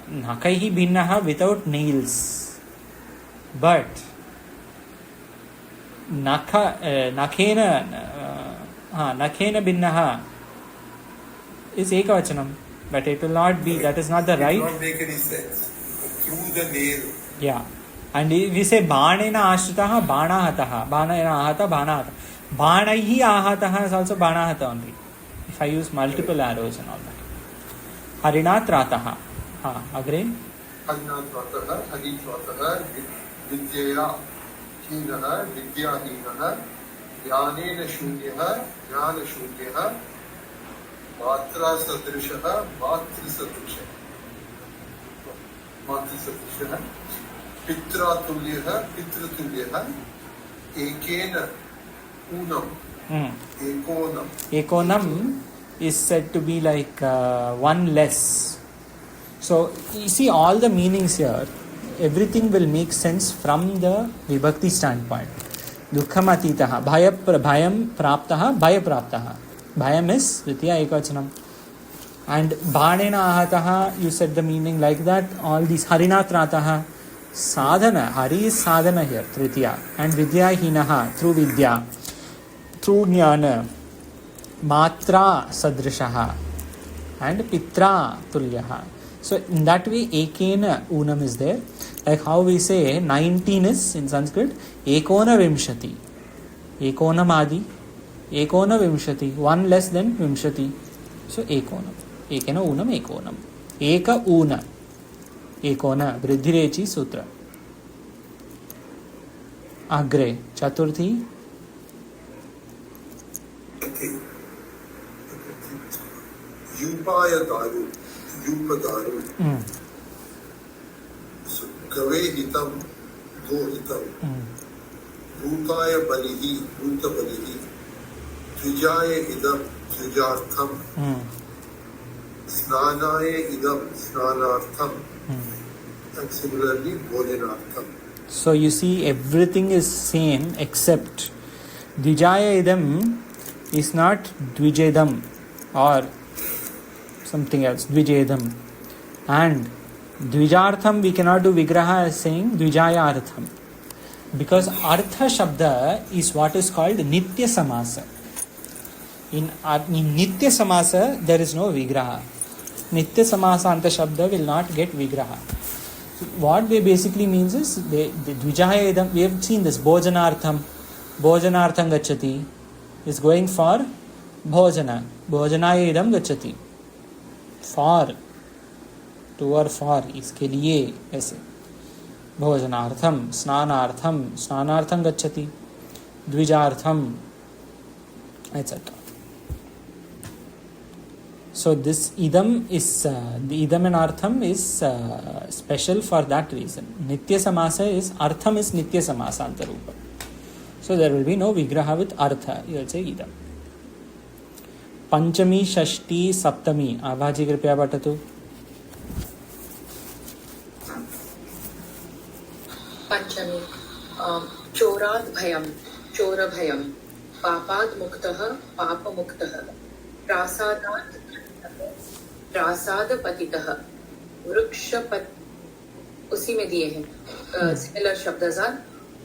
[SPEAKER 1] Nakhaihi binnaha without nails. But Nakhena binnaha is Ekavachanam, but it will not be, that is not the right.
[SPEAKER 3] It will not make any sense. Through the nail.
[SPEAKER 1] Yeah. And we say Banena Ashritaha, Banahataha. Banena Ahata, Banahata. Banaihi Ahataha is also Banahata only. If I use multiple arrows and all that. Harinatrataha. Agre?
[SPEAKER 3] Harinatrataha, Haritrataha, Vidyaya Hinaha, Vidya Hinaha, Jnanena Shunyaha, Jnana Shunyaha, Matra Sadrishaha, Matri Sadrishaha. Matri Sadrishaha. Pitra Tulyaha, Pitra Tulyaha, Ekena Unam. Ekonam.
[SPEAKER 1] Ekonam is said to be like one less. So you see all the meanings here, everything will make sense from the Vibhakti standpoint. Dukkham atitaha, bhayam praptaha, bhaya praptaha. Bhayam is Dvitiya Ekavachanam. And Bhanena ahataha, you said the meaning like that. All these Harinatrataha, sadhana, Hari is sadhana here, Tritiya. And Vidya hinaha, through Vidya. Through Jnana, Matra Sadrishaha, and Pitra Tulyaha. So in that way, Ekena Unam is there. Like how we say 19 is in Sanskrit, Ekona Vimshati. Ekonam Adi, Ekona Vimshati, one less than Vimshati. So Ekonam. Ekena Unam, Ekonam. Eka Una. Ekona, Vriddhirechi Sutra. Agre, Chaturthi.
[SPEAKER 3] Yupaya Daru, Yupa Daru. So, Gave Hitam, Go Hitam. Bhutaya Balihi, Bhuta Balihi. Trijaya Idam, Trijartham. Snanaya Idam, Snanartham. And similarly, Bhojanartham.
[SPEAKER 1] So you see, everything is same except Dvijaya Idam is not Dvijedam or something else, Dvijedam. And Dvijartham we cannot do Vigraha as saying Dvijaya Artham. Because Artha Shabda is what is called Nitya Samasa. In Nitya Samasa, there is no Vigraha. Nitya Samasanta Shabda will not get Vigraha. So what they basically means is, the Dvijaya Idam, we have seen this, Bhojanartham Gacchati is going for Bhojana. Bhojanaya Idam Gacchati. For, to or for, इसके लिए ऐसे. Bhojanartham, Snanartham Gacchati. Dvijartham, etc. So this idam is the idam and artham is special for that reason. Nitya samasa is artham is nitya samasa antarupa. So there will be no vigraha with artha. You will say idam. Panchami, Shashti, Saptami. Abhaji कृपया पठतु.
[SPEAKER 2] Panchami. Chorat bhayam. चोर भयम. पापाद मुक्तः पाप मुक्तः. प्रासाद पतितः. वृक्षपत उसी में दिए हैं सिमिलर शब्द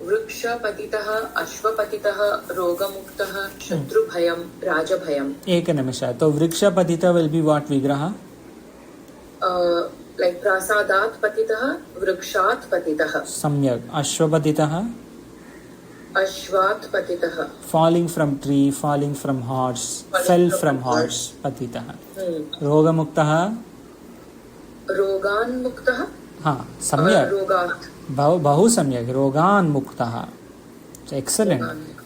[SPEAKER 2] वृक्षपतितः, अश्वपतितः, रोगमुक्तः, शत्रुभयम, राजभयम.
[SPEAKER 1] एक निमिष. तो वृक्षपतितः will be what vigraha?
[SPEAKER 2] Like प्रासादात् पतितः, वृक्षात् पतितः.
[SPEAKER 1] सम्यक्. अश्वपतितः?
[SPEAKER 2] अश्वात् पतितः.
[SPEAKER 1] Falling from tree, falling from horse, fell from horse, patitah. रोगमुक्तः?
[SPEAKER 2] रोगान् मुक्तः.
[SPEAKER 1] हाँ, सम्यक्.
[SPEAKER 2] रोगात्.
[SPEAKER 1] बहु सम्यक्. रोगान् मुक्तः. Excellent.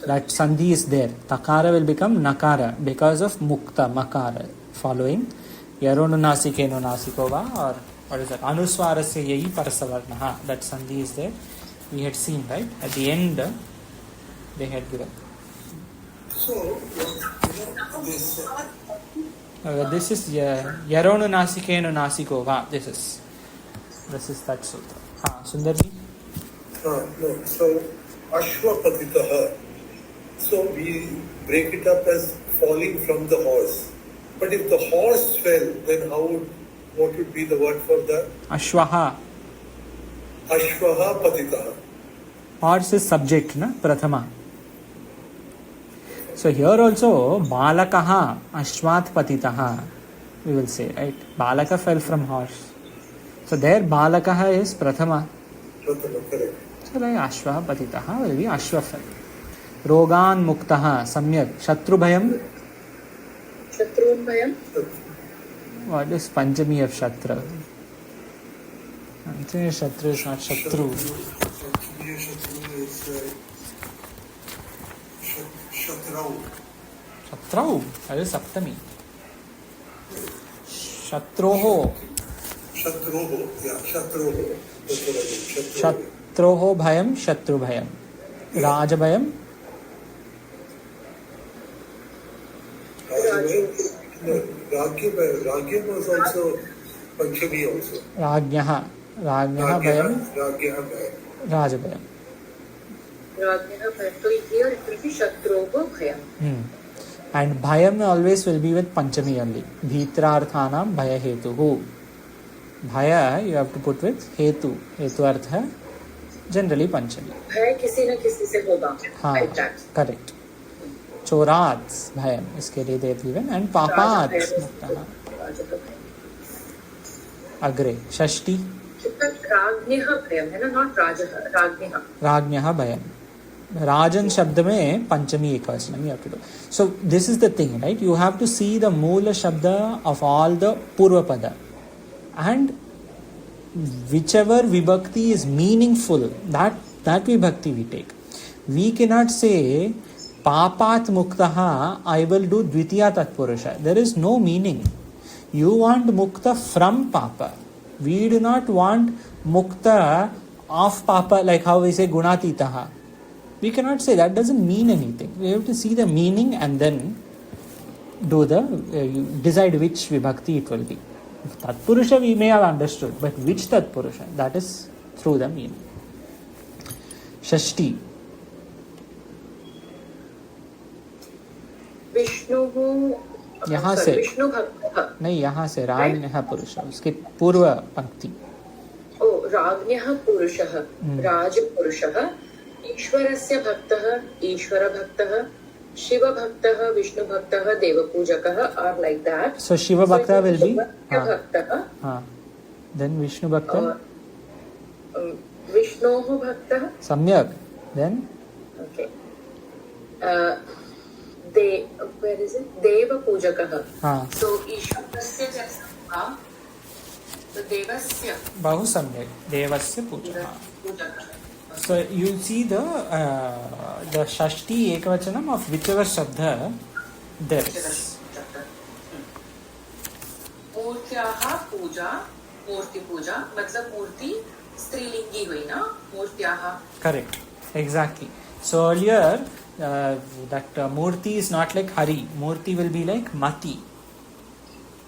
[SPEAKER 1] That sandhi is there. Takara will become nakara because of mukta, makara. Following yaronunasikeno nasikova, or what is that? Anuswarasya yai parasavarnaha. That sandhi is there. We had seen, right? At the end, they had given.
[SPEAKER 3] So,
[SPEAKER 1] this is yaronunasikeno nasikova. This is that sutra. Sundarji?
[SPEAKER 3] no. So, Ashwapatitaha. So, we break it up as falling from the horse. But if the horse fell, then what would be the word for that?
[SPEAKER 1] Ashwaha.
[SPEAKER 3] Ashwaha patitaha.
[SPEAKER 1] Horse is subject, na? Prathama. So here also, balakaha, ashwat patitaha, we will say, right? Balaka fell from horse. So there, balakaha is prathama.
[SPEAKER 3] Prathama, correct.
[SPEAKER 1] So like ashwa patitaha will be ashwa fell. Rogan muktaha, samyak. Shatrubhayam?
[SPEAKER 2] Shatrubhayam.
[SPEAKER 1] What is Panchami of Shatra? Panchami of Shatra is not Shatru.
[SPEAKER 3] Panchami of Shatru is Shatrau.
[SPEAKER 1] Shatrau? That is Saptami. Shatroho.
[SPEAKER 3] Shatroho, yeah, Shatroho.
[SPEAKER 1] Shatroho bhayam, Shatru bhayam. Rajabhayam?
[SPEAKER 3] Ragyam was also Panchami also.
[SPEAKER 1] Rajnyaha bhayam, Rajabhayam.
[SPEAKER 2] Rajnyaha bhayam. So here it will be Shatroho bhayam.
[SPEAKER 1] And bhayam always will be with Panchami only. Bhitrarthanam bhaya hetuhu. Bhaya you have to put with hetu. Hetu artha generally Panchami.
[SPEAKER 2] भय किसी न किसी से होगा.
[SPEAKER 1] हाँ, correct. चोरात् भयम इसके लिए देव given and पापात् मुक्तः. अग्रे षष्ठी.
[SPEAKER 2] राज्ञः भयम है ना, not राजः, राज्ञः.
[SPEAKER 1] राज्ञः भयम. Rajan शब्द में पंचमी एक वचन you have to do. So this is the thing, right? You have to see the moola shabda of all the purva pada, and whichever vibhakti is meaningful, that vibhakti we take. We cannot say papat muktaha, I will do dvitiya tatpurusha. There is no meaning. You want mukta from papa. We do not want mukta of papa, like how we say gunatitaha. We cannot say that. Doesn't mean anything. We have to see the meaning and then do decide which vibhakti it will be. Tatpurusha we may have understood, but which Tatpurusha? That is through the meaning. Shashti.
[SPEAKER 2] Vishnu
[SPEAKER 1] यहाँ से
[SPEAKER 2] विष्णु भक्त
[SPEAKER 1] नहीं, यहाँ से राज्ञः पुरुष उसके पूर्व पंक्ति.
[SPEAKER 2] ओ राज्ञः पुरुषः, राजपुरुषः, ईश्वरस्य भक्तः, ईश्वरभक्तः, Shiva Bhaktah, Vishnu Bhaktah, Deva Pujakah are like that.
[SPEAKER 1] So Shiva Bhakta will be
[SPEAKER 2] Bhaktah.
[SPEAKER 1] Then Vishnu Bhakta.
[SPEAKER 2] Vishnoho Bhaktah.
[SPEAKER 1] Samyak. Then.
[SPEAKER 2] Okay. Where is it? Deva Pujakah. So Ishwarasya Jasna. So Devasya.
[SPEAKER 1] Bahu Samyak. Devasya Pujakah. So you see the Shashti Ekavachanam of whichever Shabda there is.
[SPEAKER 2] मूर्त्याः पूजा, मूर्ति पूजा, मतलब मूर्ति स्त्रीलिंगी हुई ना, मूर्त्याः.
[SPEAKER 1] Correct, exactly. So earlier that Murti is not like Hari. Murti will be like Mati.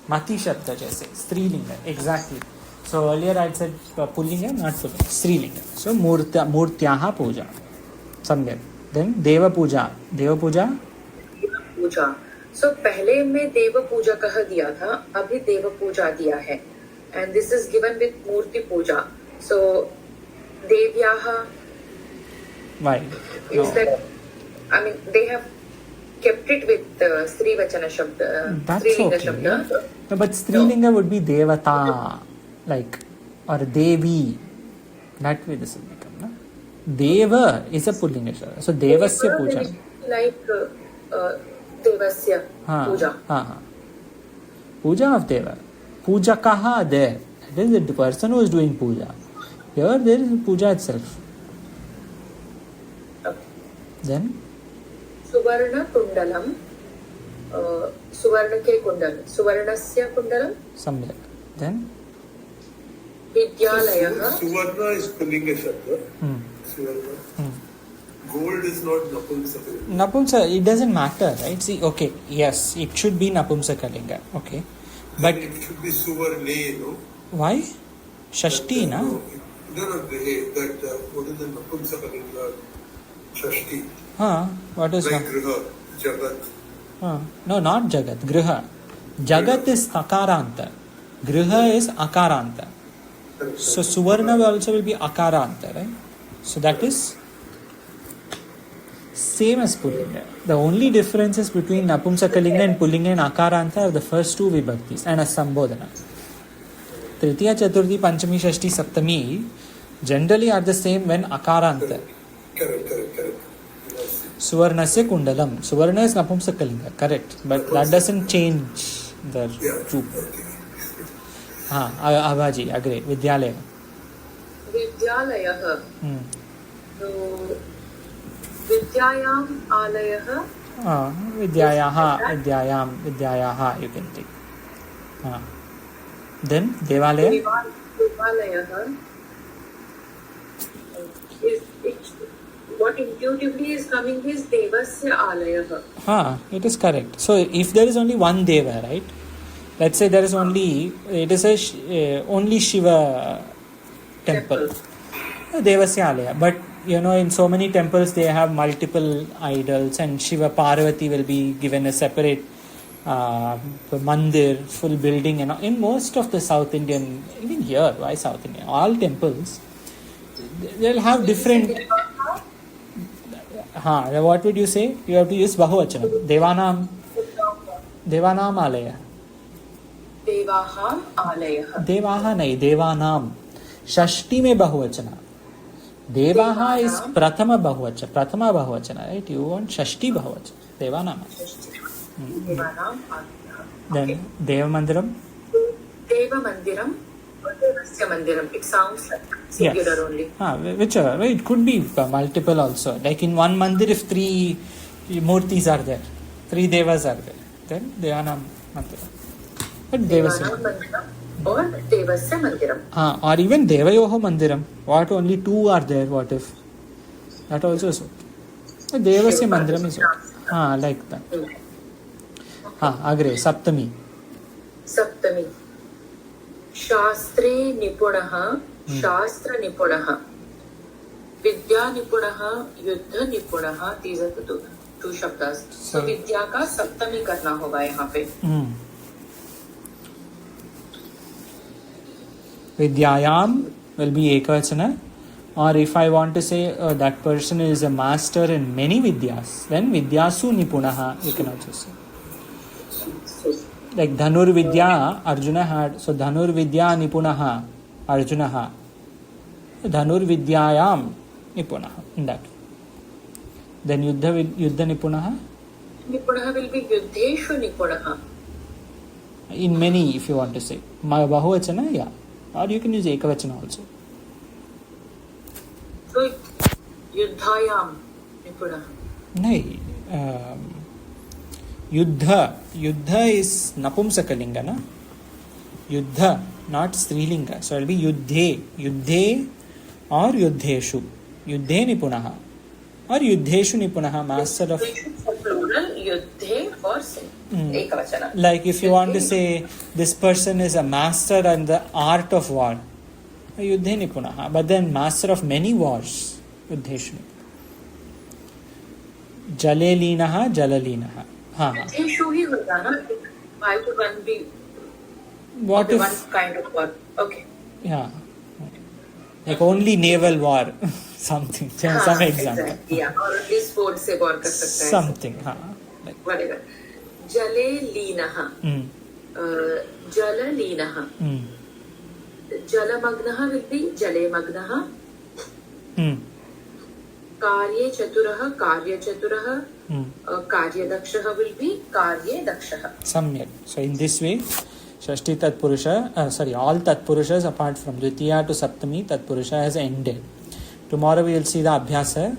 [SPEAKER 1] Mati Shabda jaise, Strilinga, exactly. So earlier I said Pullinga, not Pullinga, Strilinga. So Murtyaha Puja. Samyak. Then Deva Puja. Deva Puja?
[SPEAKER 2] Puja. So पहले में देव पूजा कह दिया था, अभी देव पूजा दिया है. And this is given with Murthy Puja. So देव्याः.
[SPEAKER 1] Why?
[SPEAKER 2] Is that, I mean, they have kept it with Sri Vachana Shabda.
[SPEAKER 1] That's
[SPEAKER 2] Strilinga
[SPEAKER 1] okay.
[SPEAKER 2] Shabda.
[SPEAKER 1] No, but Strilinga would be Devata, like, or Devi. That way this will become, no? Deva is a Pullinga Shabda. So Devasya Puja.
[SPEAKER 2] Like Devasya Puja.
[SPEAKER 1] Puja of Deva. Puja kaha there. That is the person who is doing puja. Here there is puja itself.
[SPEAKER 2] Okay.
[SPEAKER 1] Then?
[SPEAKER 2] Suvarna Kundalam. Suvarna ke Kundal. Suvarnasya Kundalam.
[SPEAKER 1] Samyak. Then?
[SPEAKER 2] Vidyalayah.
[SPEAKER 3] Suvarna is Pullinga Shabda. Suvarna. Gold is not Napumsaka.
[SPEAKER 1] Napumsa, it doesn't matter, right? See, okay, yes, it should be Napumsakalinga, okay. But
[SPEAKER 3] it should be Suvarne, no?
[SPEAKER 1] why? Shashti, na?
[SPEAKER 3] No, that what is the Napumsakalinga? Shashti.
[SPEAKER 1] What is
[SPEAKER 3] like
[SPEAKER 1] that?
[SPEAKER 3] Griha, Jagat.
[SPEAKER 1] No, not Jagat, Griha. Jagat is Akaranta. Griha is Akaranta. So Suvarna also will be Akaranta, right? So that is same as Pullinga. The only differences between Napumsakalinga and Pullinga and Akaranta are the first two vibhaktis and a Sambodhana. Tritiya, Chaturthi, Panchami, Shashti, Saptami generally are the same when Akaranta.
[SPEAKER 3] Correct.
[SPEAKER 1] Suvarnasya Kundalam. Suvarna is Napumsakalinga, correct. But that doesn't change the root. Abhaji, agree. Vidyalaya.
[SPEAKER 2] Vidyalayah. So Vidyayam Alayah. Vidyayaha you can take. Then Devalaya. Devalayah. What intuitively is coming is Devasya Alayah.
[SPEAKER 1] It is correct. So if there is only one Deva, right? Let's say there is only, it is only Shiva temple. Devasya Alaya. But in so many temples they have multiple idols, and Shiva Parvati will be given a separate mandir, full building. And in most of the South Indian, even here, why South Indian? All temples, they'll have different. What would you say? You have to use Bahuvachanam. Devanam Alaya.
[SPEAKER 2] Devaham Alayah.
[SPEAKER 1] Devaha nahi, Devanam. Shashti mein Bahuvachana. Devaha is Prathama Bahuvachana, right? You want Shashti Bahuvachana. Devanam.
[SPEAKER 2] Devanam Alayah.
[SPEAKER 1] Then Deva Mandiram.
[SPEAKER 2] Deva Mandiram or Devasya Mandiram. It sounds like singular only.
[SPEAKER 1] Whichever. It could be multiple also. Like in one mandir, if 3 murtis are there, 3 devas are there, then Devanam Mandiram. But Devasya
[SPEAKER 2] Mandiram or Devasya Mandiram.
[SPEAKER 1] Or even Devayoho Mandiram. What, only 2 are there? What if? That also is okay. Devasya Mandiram is okay. Like that. Agre, Saptami. Shastri Nipunaha,
[SPEAKER 2] Shastra Nipunaha. Vidya Nipunaha, Yuddha Nipunaha. These are the two shabdas. So Vidya का सप्तमी करना होगा यहाँ पे.
[SPEAKER 1] Vidyayam will be Ekavachana. Or if I want to say that person is a master in many vidyas, then vidyasu nipunaha, you can also say. Like Dhanur Vidya, Arjuna had. So Dhanur Vidya nipunaha, Arjunaha. Dhanur Vidyayam nipunaha, in that. Then Yuddha nipunaha?
[SPEAKER 2] Nipunaha will be Yuddheshu nipunaha.
[SPEAKER 1] In many, if you want to say. Bahuvachana, yeah. Or you can use Ekavachana also.
[SPEAKER 2] So, Yuddhayam nipunaha.
[SPEAKER 1] No. Yuddha is Napumsakalinga, na? Yuddha, not Strilinga. So it will be Yuddhe or Yuddheshu. Yuddhe nipunaha. Or Yuddheshu nipunaha, master of...
[SPEAKER 2] For plural, Yuddhe for Ekavachana.
[SPEAKER 1] Like if you want to say this person is a master in the art of war, Yuddhe nipunaha. But then master of many wars, Yuddheshu nipunaha. Jale linaha, jalalinaha.
[SPEAKER 2] Yuddheshu hi hoga na. Why would one be
[SPEAKER 1] What if...
[SPEAKER 2] one kind of war? Okay.
[SPEAKER 1] Yeah. Like only naval war. Something. Some example.
[SPEAKER 2] Exactly, yeah. Or at least sport se war kar sakta hai.
[SPEAKER 1] Something. Like,
[SPEAKER 2] whatever. Jale linaha. Jala linaha. Jalamagnaha will be Jale magnaha. Karye chaturaha, Karya chaturaha. Karya dakshaha will be Karye dakshaha.
[SPEAKER 1] Samyak. So in this way, Shashti Tatpurusha, all Tatpurushas apart from Dvitiya to Saptami, Tatpurusha has ended. Tomorrow we will see the Abhyasa.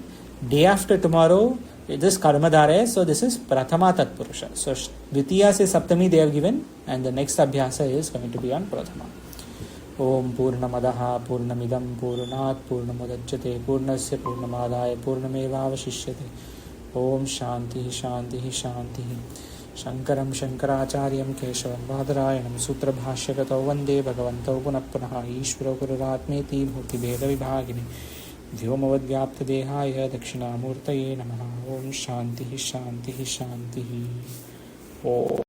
[SPEAKER 1] Day after tomorrow, it is Karmadhara, so this is Prathama Tatpurusha. So Dvitiya se Saptami they have given, and the next Abhyasa is going to be on Prathama. Om Purnamadaha Purnamidam Purnat Purnamudachyate Purnasya Purnamadaya Purnamevavashishyate. Om Shanti Shanti Shanti. Shankaram Shankaracharyam Keshavam Vadarayanam Sutra Bhashyakatau Vande Bhagavantau Punah Punah Ishvaro Gururatmeti Bhukti Bheda Vibhagini Vyomavadvyapta Dehaya Dakshinamurtaye Namaha. Om Shanti Shanti Shanti. Om